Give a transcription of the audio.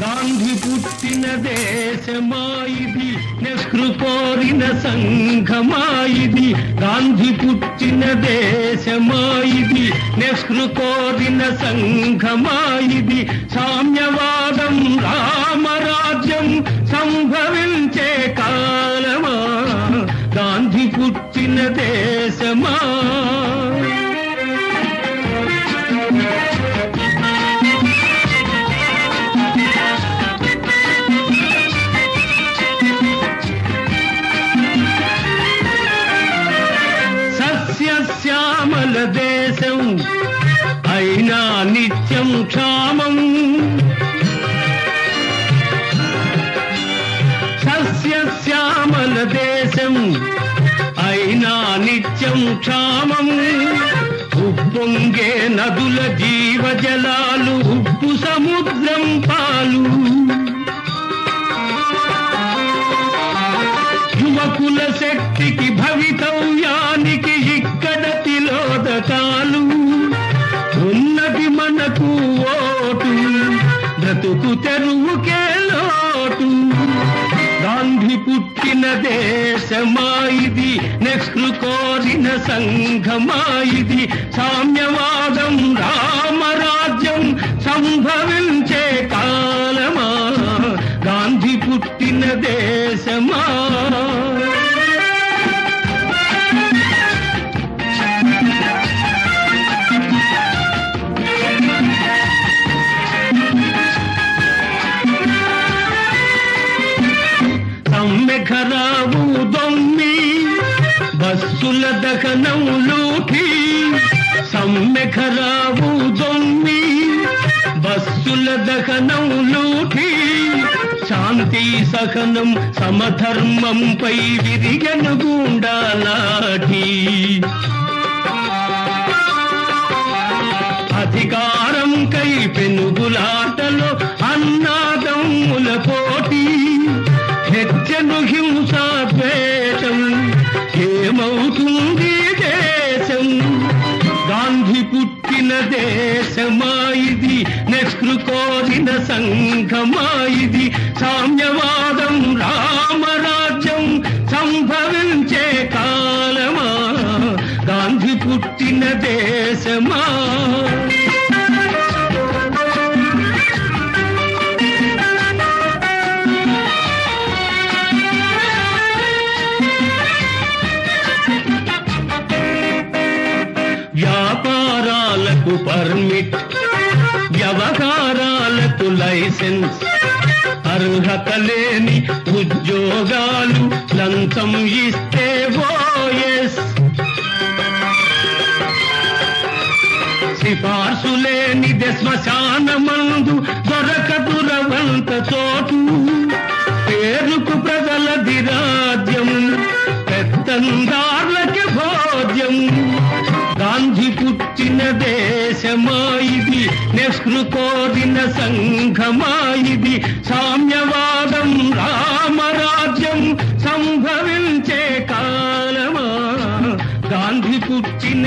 గాంధీ పుట్టిన దేశమాయిది, నెహ్రూ కోరిన సంఘమాయిది. గాంధీ పుట్టిన దేశమాయిది, నెహ్రూ కోరిన సంఘమాయిది. సామ్యవాదం రామరాజ్యం సంభవించే కాలమా, గాంధీ పుట్టిన దేశమా. సస్యశ్యామల దేశం అయినా నిత్యం క్షామం. సస్యశ్యామల దేశం అయినా నిత్యం క్షామం. ఉప్పొంగే నదుల జీవజలాలు, ఉప్పు సముద్రం పాలు. యువకుల శక్తికి భవితవ్యానికి ఇక్కడ తిలోదకాలు. ఉన్నది మనకు ఓటు, బ్రతుకు తెరువుకే లోటు. గాంధీ పుట్టిన దేశమాయిది, నెహ్రూ కోరిన సంఘమాయిది. సామ్యవాదం రామరాజ్యం సంభవించే కాలమా, గాంధీ పుట్టిన దేశమా. సమ్మెఖరావు దొమ్మి, బస్సుల దహనం లూఠి. సమ్మెఖరావు దొమ్మి, బస్సుల దహనం లూఠి. శాంతి సహనం సమధర్మంపై విరిగను గుండాలాఠి. అధికారం కై పెనుగులాటలో అన్నాదమ్ముల పోటీ. హెచ్చను హింసా ద్వేషం, ఏమవుతుంది దేశం. గాంధీ పుట్టిన దేశమాయిది, నెహ్రూ కోరిన సంఘమాయిది. సామ్యవాదం రామరాజ్యం సంభవించే కాలమా, గాంధీ పుట్టిన దేశమా. వ్యాపారాలకు పర్మిట్, వ్యవహారాలకు లైసెన్స్. అర్హత లేని ఉద్యోగాలు లంచం ఇస్తే ఓఎస్. సిఫార్సు లేని శ్మశానమందు దొరకదు రవంత చోటు. పేరుకు ప్రజలది రాజ్యం, పెత్తందార్లకి భోజ్యం. గాంధీ పుట్టిన దేశమాయిది, నెహ్రూ కోరిన సంఘమాయిది. సామ్యవాదం రామరాజ్యం సంభవించే కాలమా, గాంధీ పుట్టిన